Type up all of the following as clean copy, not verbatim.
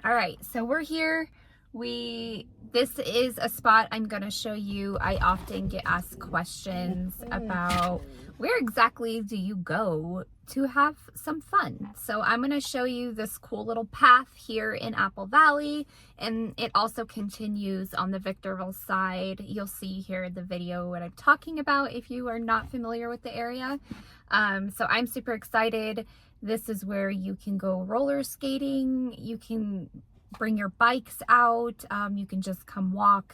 All right, so we're here. This is a spot I'm gonna show you. I often get asked questions about where exactly do you go to have some fun. So I'm gonna show you this cool little path here in Apple Valley, and it also continues on the Victorville side. You'll see here in the video what I'm talking about if you are not familiar with the area. So I'm super excited. This is where you can go roller skating. You can bring your bikes out. You can just come walk.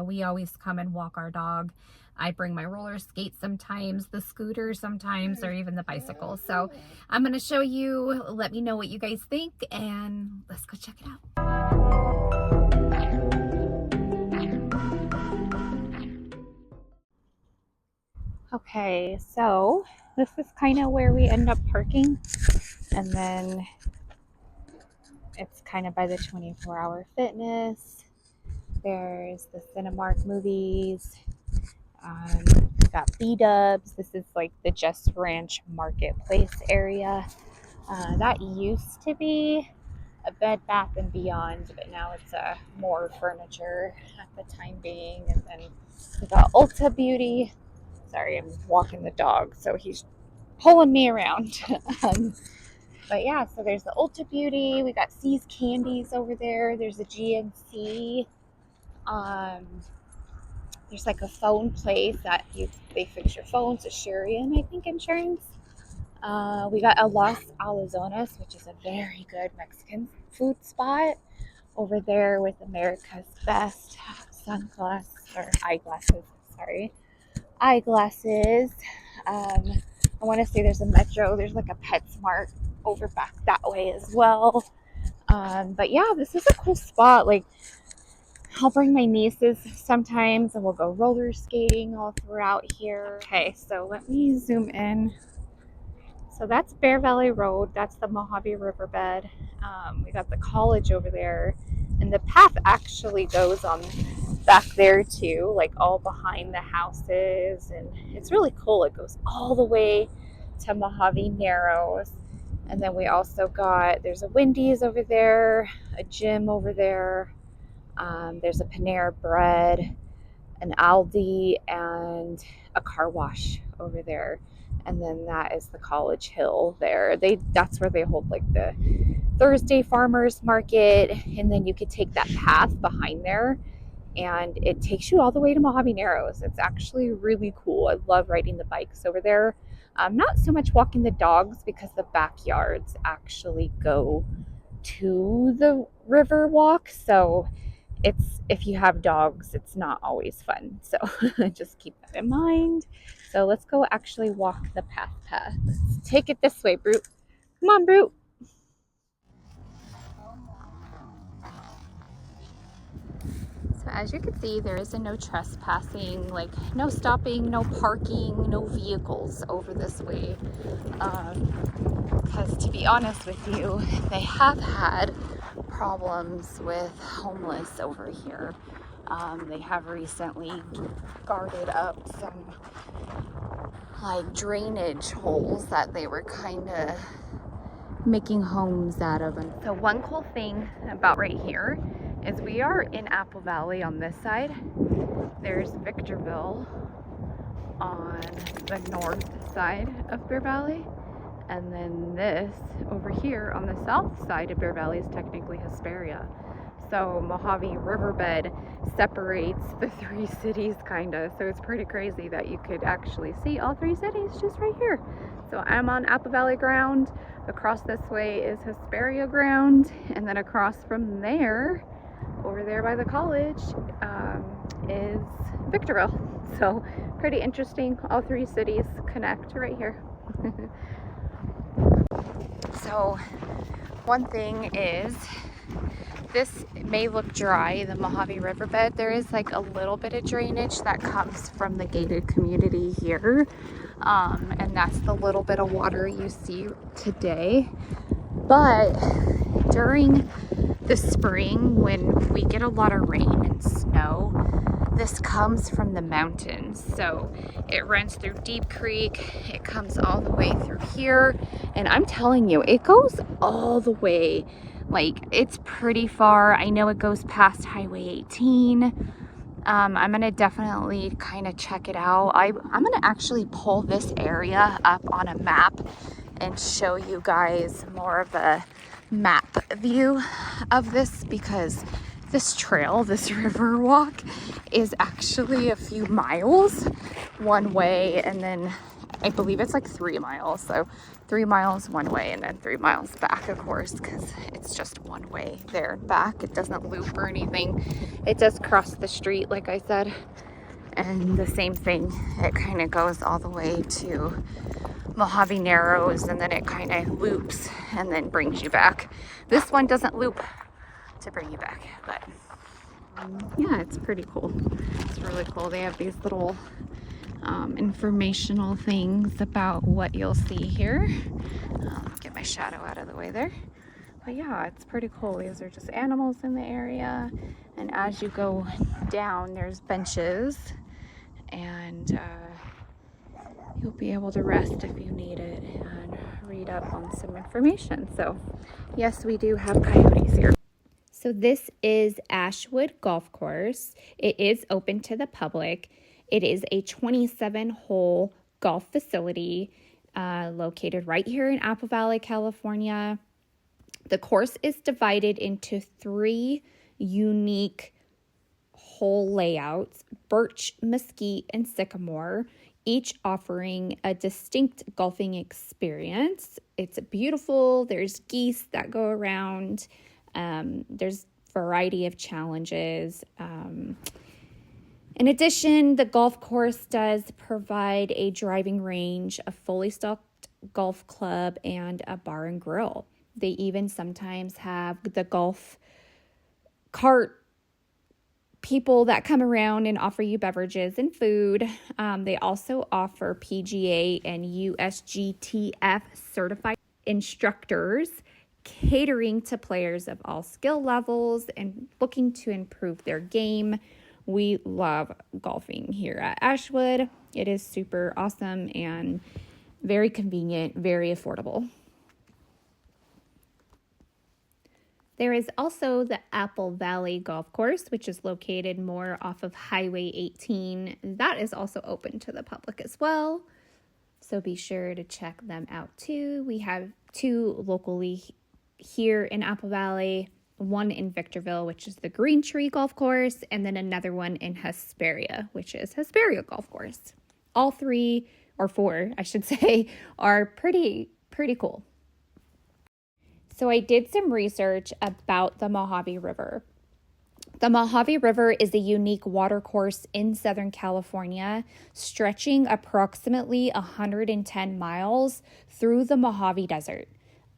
We always come and walk our dog. I bring my roller skates sometimes, the scooters sometimes, or even the bicycle. So I'm going to show you. Let me know what you guys think, and let's go check it out. Okay, so this is kind of where we end up parking, and then it's kind of by the 24-hour fitness. There's the Cinemark movies. We got B-Dubs. This is like the Jess Ranch Marketplace area. That used to be a Bed Bath & Beyond, but now it's more furniture at the time being. And then we got Ulta Beauty. Sorry, I'm walking the dog, so he's pulling me around. But yeah, so there's the Ulta Beauty. We got C's Candies over there. There's a GNC. There's like a phone place that they fix your phones, a Sharian, I think, insurance. We got a Los Alazones, which is a very good Mexican food spot over there with America's Best eyeglasses. I want to say there's a Metro. There's like a PetSmart over back that way as well. But yeah, this is a cool spot. Like, I'll bring my nieces sometimes and we'll go roller skating all throughout here. Okay, so let me zoom in. So that's Bear Valley Road. That's the Mojave Riverbed. We got the college over there. And the path actually goes on back there too, like all behind the houses. And it's really cool. It goes all the way to Mojave Narrows. And then we also there's a Wendy's over there, a gym over there. There's a Panera Bread, an Aldi, and a car wash over there. And then that is the College Hill there. That's where they hold like the Thursday farmers market. And then you could take that path behind there and it takes you all the way to Mojave Narrows. It's actually really cool. I love riding the bikes over there. Not so much walking the dogs because the backyards actually go to the Riverwalk. So if you have dogs, it's not always fun. So just keep that in mind. So let's go actually walk the path. Let's take it this way, Brute. Come on, Brute. So as you can see, there is a no trespassing, like no stopping, no parking, no vehicles over this way. Because to be honest with you, they have had problems with homeless over here. They have recently guarded up some like drainage holes that they were kind of making homes out of. And so one cool thing about right here is we are in Apple Valley on this side. There's Victorville on the north side of Bear Valley. And then this over here on the south side of Bear Valley is technically Hesperia. So Mojave Riverbed separates the three cities kinda. So it's pretty crazy that you could actually see all three cities just right here. So I'm on Apple Valley ground. Across this way is Hesperia ground. And then across from there, over there by the college, is Victorville. So pretty interesting. All three cities connect right here. So one thing is, this may look dry, the Mojave Riverbed. There is like a little bit of drainage that comes from the gated community here. And that's the little bit of water you see today. But during the spring, when we get a lot of rain and snow, this comes from the mountains. So it runs through Deep Creek, it comes all the way through here, and I'm telling you, it goes all the way Like, it's pretty far. I know it goes past Highway 18. I'm gonna definitely kind of check it out. I'm gonna actually pull this area up on a map and show you guys more of a map view of this, because this trail, this river walk, is actually a few miles one way, and then I believe it's like 3 miles. So 3 miles one way and then 3 miles back, of course, because it's just one way there and back. It doesn't loop or anything. It does cross the street, like I said, and the same thing, it kind of goes all the way to Mojave Narrows, and then it kind of loops and then brings you back. This one doesn't loop to bring you back, but yeah, it's pretty cool. It's really cool. They have these little informational things about what you'll see here. Get my shadow out of the way there. But yeah, it's pretty cool. These are just animals in the area, and as you go down, there's benches, and you'll be able to rest if you need it and read up on some information. So yes, we do have coyotes here. So this is Ashwood Golf Course. It is open to the public. It is a 27-hole golf facility located right here in Apple Valley, California. The course is divided into 3 unique hole layouts: birch, mesquite, and sycamore, each offering a distinct golfing experience. It's beautiful. There's geese that go around. There's a variety of challenges. In addition, the golf course does provide a driving range, a fully stocked golf club, and a bar and grill. They even sometimes have the golf cart people that come around and offer you beverages and food. They also offer PGA and USGTF certified instructors, catering to players of all skill levels and looking to improve their game. We love golfing here at Ashwood. It is super awesome and very convenient, very affordable. There is also the Apple Valley Golf Course, which is located more off of Highway 18. That is also open to the public as well, so be sure to check them out too. We have 2 locally here in Apple Valley, one in Victorville, which is the Green Tree Golf Course, and then another one in Hesperia, which is Hesperia Golf Course. All 3, or 4, I should say, are pretty cool. So I did some research about the Mojave River. The Mojave River is a unique watercourse in Southern California, stretching approximately 110 miles through the Mojave Desert.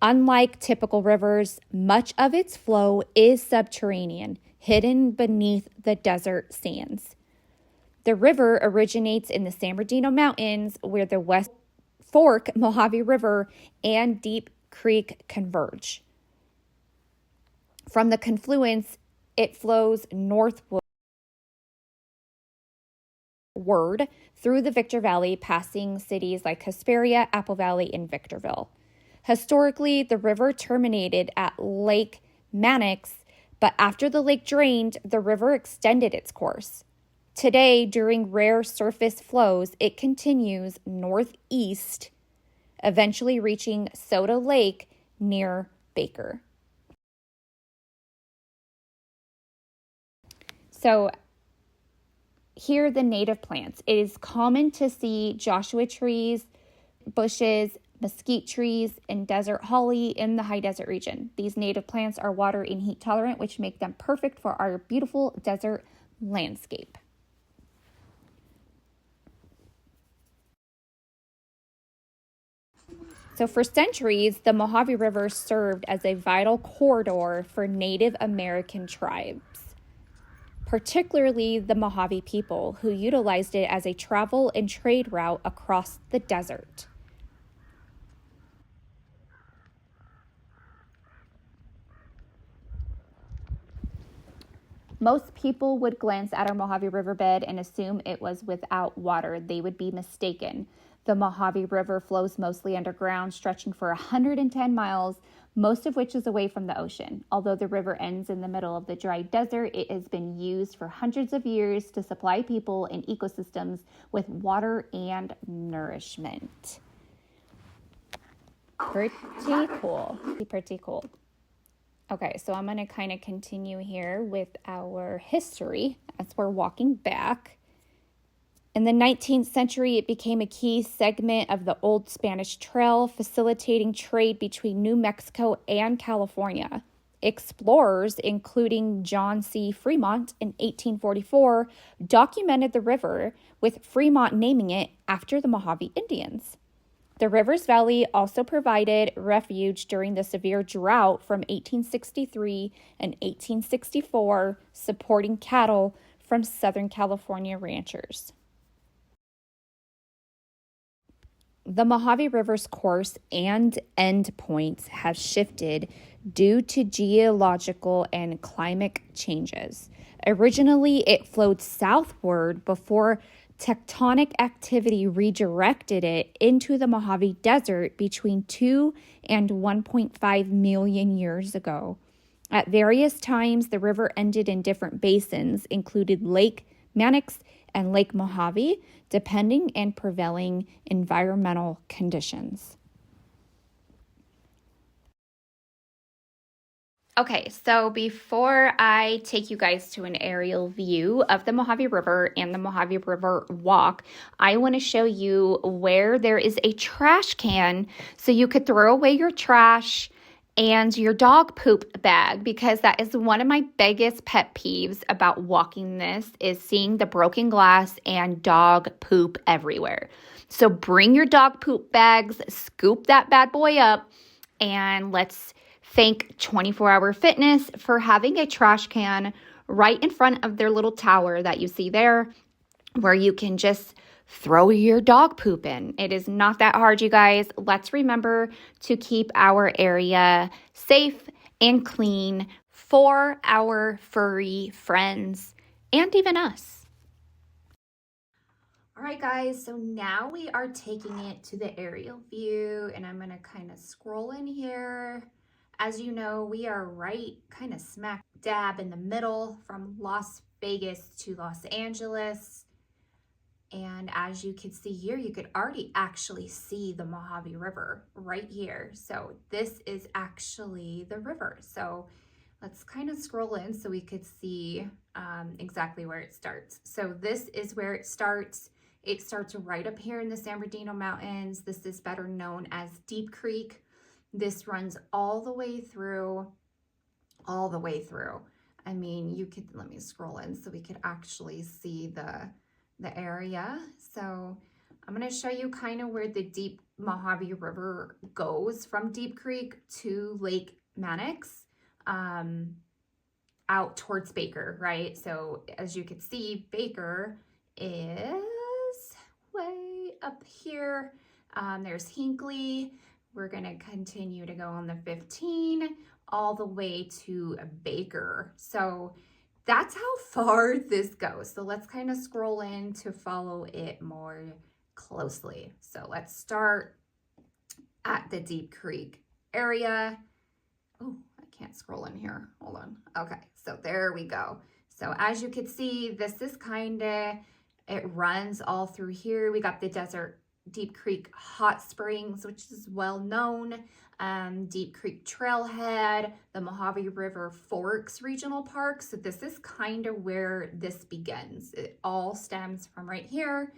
Unlike typical rivers, much of its flow is subterranean, hidden beneath the desert sands. The river originates in the San Bernardino Mountains, where the West Fork, Mojave River, and Deep Creek converge. From the confluence, it flows northward through the Victor Valley, passing cities like Hesperia, Apple Valley, and Victorville. Historically, the river terminated at Lake Mannix, but after the lake drained, the river extended its course. Today, during rare surface flows, it continues northeast, eventually reaching Soda Lake near Baker. So here are the native plants. It is common to see Joshua trees, bushes, mesquite trees, and desert holly in the high desert region. These native plants are water and heat tolerant, which make them perfect for our beautiful desert landscape. So for centuries, the Mojave River served as a vital corridor for Native American tribes, particularly the Mojave people, who utilized it as a travel and trade route across the desert. Most people would glance at our Mojave riverbed and assume it was without water. They would be mistaken. The Mojave River flows mostly underground, stretching for 110 miles, most of which is away from the ocean. Although the river ends in the middle of the dry desert, it has been used for hundreds of years to supply people and ecosystems with water and nourishment. Pretty cool. Pretty cool. Okay, so I'm going to kind of continue here with our history as we're walking back. In the 19th century, it became a key segment of the Old Spanish Trail, facilitating trade between New Mexico and California. Explorers, including John C. Fremont in 1844, documented the river, with Fremont naming it after the Mojave Indians. The river's valley also provided refuge during the severe drought from 1863 and 1864, supporting cattle from Southern California ranchers. The Mojave River's course and endpoints have shifted due to geological and climate changes. Originally, it flowed southward before tectonic activity redirected it into the Mojave Desert between 2 and 1.5 million years ago. At various times, the river ended in different basins, including Lake Mannix and Lake Mojave, depending on prevailing environmental conditions. Okay, so before I take you guys to an aerial view of the Mojave River and the Mojave River Walk, I want to show you where there is a trash can so you could throw away your trash and your dog poop bag, because that is one of my biggest pet peeves about walking this, is seeing the broken glass and dog poop everywhere. So bring your dog poop bags, scoop that bad boy up, and let's thank 24-Hour Fitness for having a trash can right in front of their little tower that you see there, where you can just throw your dog poop in. It is not that hard, you guys. Let's remember to keep our area safe and clean for our furry friends and even us. All right, guys, so now we are taking it to the aerial view, and I'm going to kind of scroll in here. As you know, we are right kind of smack dab in the middle from Las Vegas to Los Angeles. And as you can see here, you could already actually see the Mojave River right here. So this is actually the river. So let's kind of scroll in so we could see exactly where it starts. So this is where it starts. It starts right up here in the San Bernardino Mountains. This is better known as Deep Creek. This runs all the way through. I mean, you could, let me scroll in so we could actually see the area. So I'm going to show you kind of where the deep Mojave River goes from Deep Creek to Lake Mannix, out towards Baker, right? So as you can see, Baker is way up here. There's Hinckley. We're going to continue to go on the 15 all the way to Baker. So that's how far this goes. So let's kind of scroll in to follow it more closely. So let's start at the Deep Creek area. Oh, I can't scroll in here. Hold on. Okay, so there we go. So as you can see, this is kind of, it runs all through here. We got the Desert Deep Creek Hot Springs, which is well known. Deep Creek Trailhead, the Mojave River Forks Regional Park. So this is kind of where this begins. It all stems from right here.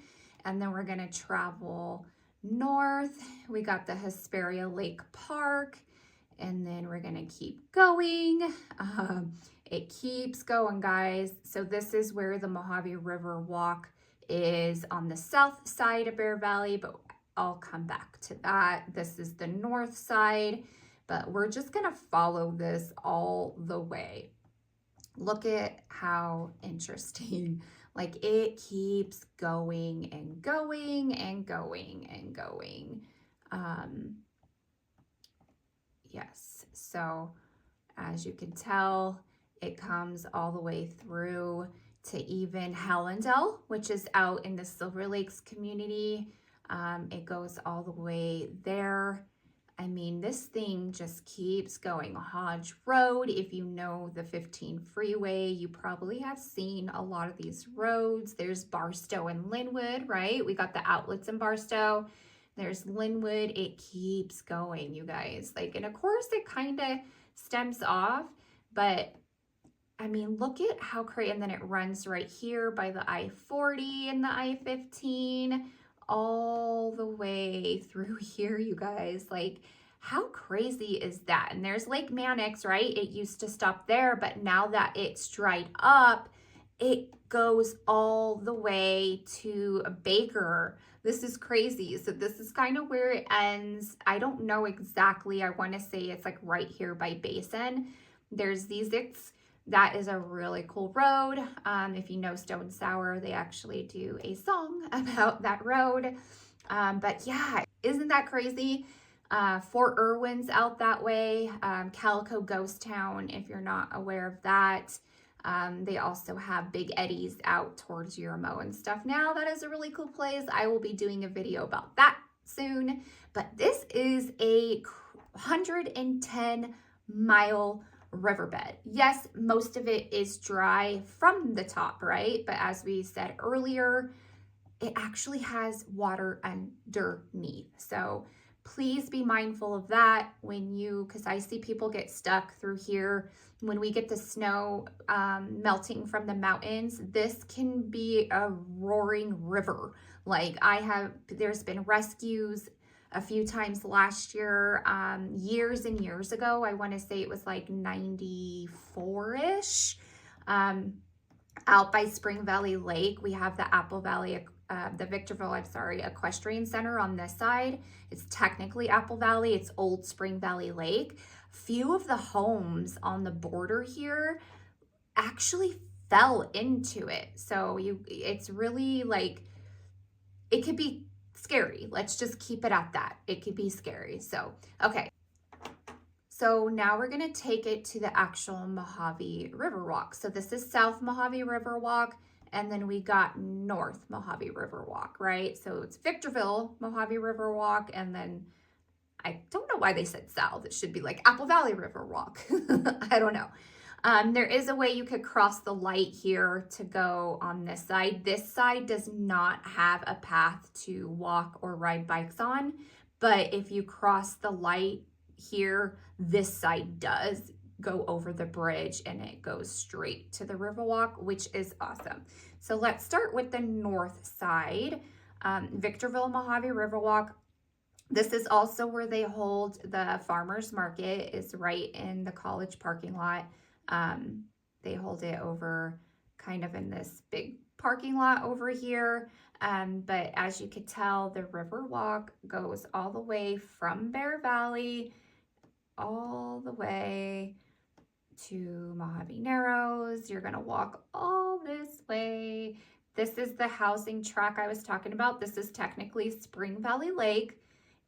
And then we're going to travel north. We got the Hesperia Lake Park. And then we're going to keep going. It keeps going, guys. So this is where the Mojave Riverwalk is on the south side of Bear Valley, but I'll come back to that. This is the north side, but we're just gonna follow this all the way. Look at how interesting. Like, it keeps going and going and going and going. Yes, so as you can tell, it comes all the way through to even Hallandale, which is out in the Silver Lakes community. It goes all the way there. I mean, this thing just keeps going. Hodge Road, if you know the 15 freeway, you probably have seen a lot of these roads. There's Barstow and Linwood, right? We got the outlets in Barstow. There's Linwood. It keeps going, you guys. Like, and of course it kind of stems off, but I mean, look at how crazy. And then it runs right here by the I-40 and the I-15 all the way through here, you guys. Like, how crazy is that? And there's Lake Mannix, right? It used to stop there, but now that it's dried up, it goes all the way to Baker. This is crazy. So this is kind of where it ends. I don't know exactly. I want to say it's like right here by Basin. There's these, that is a really cool road. If you know Stone Sour, they actually do a song about that road. But yeah, isn't that crazy? Fort Irwin's out that way. Calico Ghost Town, if you're not aware of that. They also have Big Eddie's out towards Yermo and stuff. Now that is a really cool place. I will be doing a video about that soon. But this is a 110-mile riverbed. Yes, most of it is dry from the top, right? But as we said earlier, it actually has water underneath. So please be mindful of that when you, because I see people get stuck through here. When we get the snow melting from the mountains, this can be a roaring river. Like there's been rescues a few times last year, years and years ago. I want to say it was like 94-ish. Out by Spring Valley Lake, we have the Apple Valley, the Victorville, Equestrian Center on this side. It's technically Apple Valley. It's Old Spring Valley Lake. Few of the homes on the border here actually fell into it. So it's really like, it could be scary. Let's just keep it at that. It could be scary. So, okay. So now we're going to take it to the actual Mojave Riverwalk. So this is South Mojave Riverwalk, and then we got North Mojave Riverwalk, right? So it's Victorville, Mojave Riverwalk, and then I don't know why they said South. It should be like Apple Valley Riverwalk. I don't know. There is a way you could cross the light here to go on this side. This side does not have a path to walk or ride bikes on, but if you cross the light here, this side does go over the bridge and it goes straight to the Riverwalk, which is awesome. So let's start with the north side. Victorville Mojave Riverwalk. This is also where they hold the farmers market. Is right in the college parking lot. They hold it over kind of in this big parking lot over here. But as you could tell, the Riverwalk goes all the way from Bear Valley all the way to Mojave Narrows. You're gonna walk all this way. This is the housing track I was talking about. This is technically Spring Valley Lake.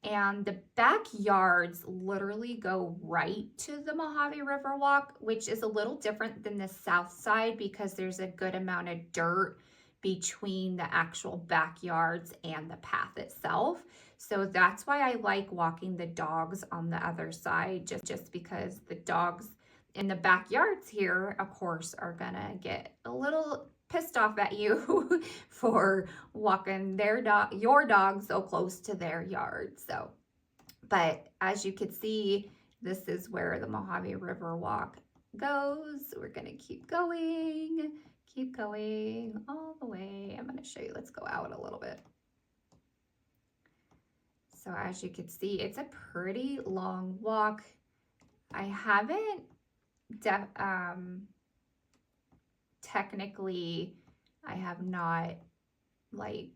And the backyards literally go right to the Mojave Riverwalk, which is a little different than the south side because there's a good amount of dirt between the actual backyards and the path itself. So that's why I like walking the dogs on the other side, just because the dogs in the backyards here, of course, are gonna get a little pissed off at you for walking your dog so close to their yard. So, but as you can see, this is where the Mojave Riverwalk goes. We're gonna keep going all the way. I'm gonna show you, let's go out a little bit. So as you can see, it's a pretty long walk. I haven't technically, I have not like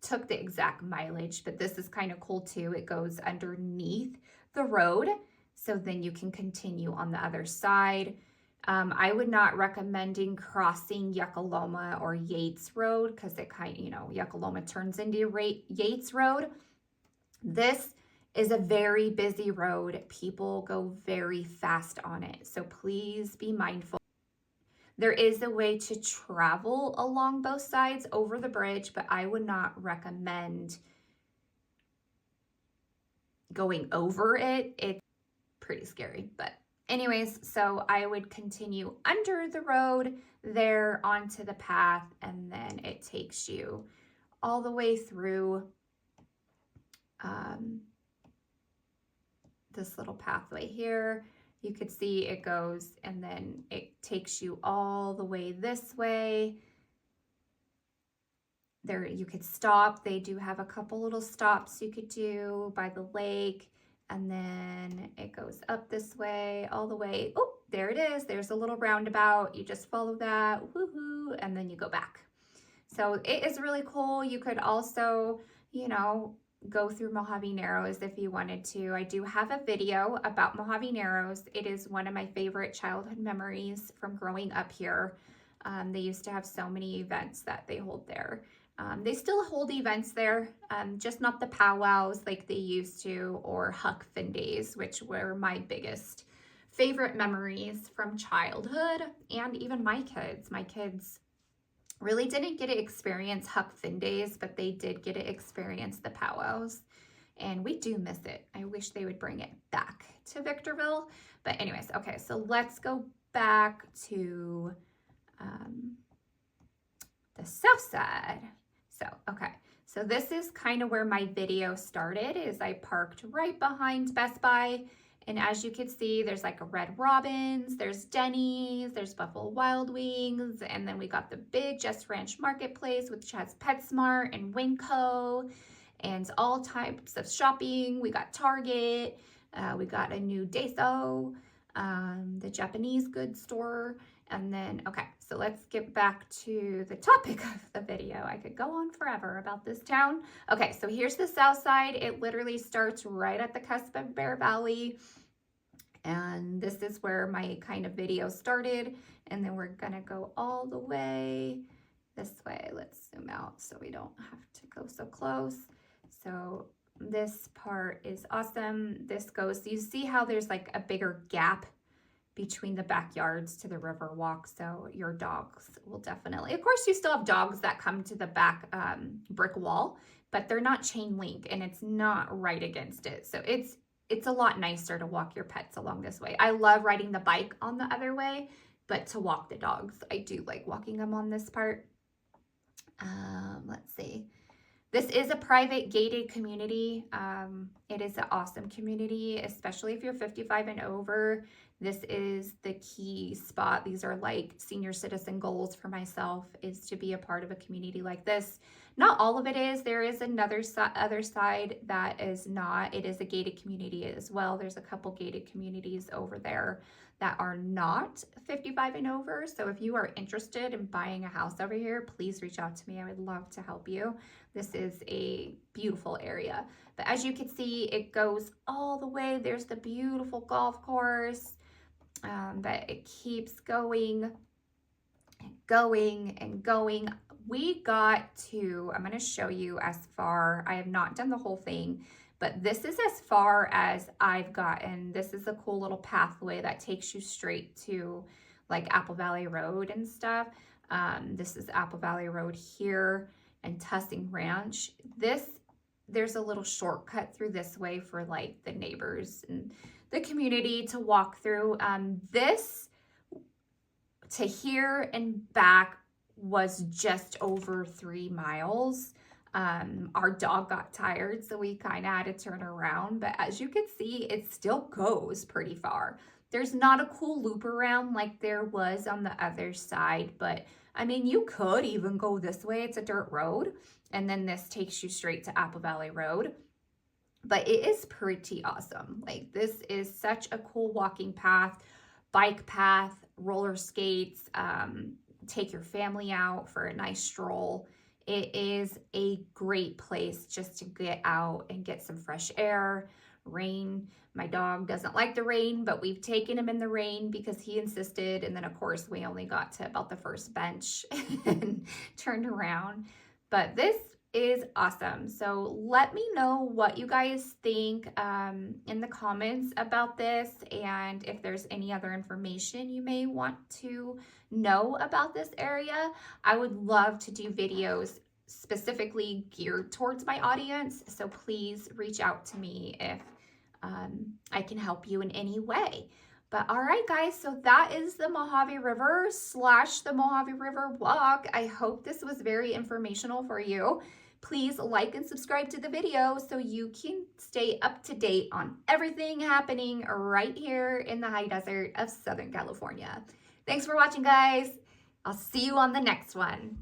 took the exact mileage, but this is kind of cool too. It goes underneath the road, so then you can continue on the other side. I would not recommending crossing Yuckaloma or Yates Road because it kind of, Yuckaloma turns into Yates Road. This is a very busy road. People go very fast on it, so please be mindful. There is a way to travel along both sides over the bridge, but I would not recommend going over it. It's pretty scary, but anyways, so I would continue under the road there onto the path, and then it takes you all the way through this little pathway here. You could see it goes, and then it takes you all the way this way. There you could stop. They do have a couple little stops you could do by the lake, and then it goes up this way all the way. Oh, there it is. There's a little roundabout. You just follow that, woohoo, and then you go back. So it is really cool. You could also, you know, go through Mojave Narrows if you wanted to. I do have a video about Mojave Narrows. It is one of my favorite childhood memories from growing up here. They used to have so many events that they hold there. They still hold events there, just not the powwows like they used to, or Huck Finn Days, which were my biggest favorite memories from childhood, and even my kids. My kids really didn't get to experience Huck Finn Days, but they did get to experience the powwows, and we do miss it. I wish they would bring it back to Victorville. But anyways, okay, so let's go back to the south side. So, okay, so this is kind of where my video started, is I parked right behind Best Buy. And as you can see, there's like a Red Robin's, there's Denny's, there's Buffalo Wild Wings, and then we got the big Jess Ranch Marketplace, which has PetSmart and Winco, and all types of shopping. We got Target, we got a new Daiso, the Japanese goods store, and then, okay, so let's get back to the topic of the video. I could go on forever about this town. Okay, so here's the south side. It literally starts right at the cusp of Bear Valley. And this is where my kind of video started. And then we're gonna go all the way this way. Let's zoom out so we don't have to go so close. So this part is awesome. This goes, you see how there's like a bigger gap between the backyards to the Riverwalk, so your dogs will definitely, of course you still have dogs that come to the back brick wall, but they're not chain link and it's not right against it. So it's a lot nicer to walk your pets along this way. I love riding the bike on the other way, but to walk the dogs, I do like walking them on this part. Let's see. This is a private gated community. It is an awesome community, especially if you're 55 and over. This is the key spot. These are like senior citizen goals for myself, is to be a part of a community like this. Not all of it is. There is another other side that is not. It is a gated community as well. There's a couple gated communities over there that are not 55 and over. So if you are interested in buying a house over here, please reach out to me. I would love to help you. This is a beautiful area. But as you can see, it goes all the way. There's the beautiful golf course. But it keeps going and going and going. We got to, I'm going to show you as far, I have not done the whole thing, but this is as far as I've gotten. This is a cool little pathway that takes you straight to like Apple Valley Road and stuff. This is Apple Valley Road here and Tussing Ranch. There's a little shortcut through this way for like the neighbors and the community to walk through. This to here and back was just over 3 miles. Our dog got tired, so we kind of had to turn around, but as you can see, it still goes pretty far. There's not a cool loop around like there was on the other side, but I mean, you could even go this way. It's a dirt road, and then this takes you straight to Apple Valley Road. But it is pretty awesome. Like, this is such a cool walking path, bike path, roller skates, take your family out for a nice stroll. It is a great place just to get out and get some fresh air. Rain. My dog doesn't like the rain, but we've taken him in the rain because he insisted. And then of course we only got to about the first bench and turned around. But this is awesome. So let me know what you guys think in the comments about this, and if there's any other information you may want to know about this area. I would love to do videos specifically geared towards my audience, so please reach out to me if I can help you in any way. But all right, guys, so that is the Mojave River / the Mojave River Walk. I hope this was very informational for you. Please like and subscribe to the video so you can stay up to date on everything happening right here in the high desert of Southern California. Thanks for watching, guys. I'll see you on the next one.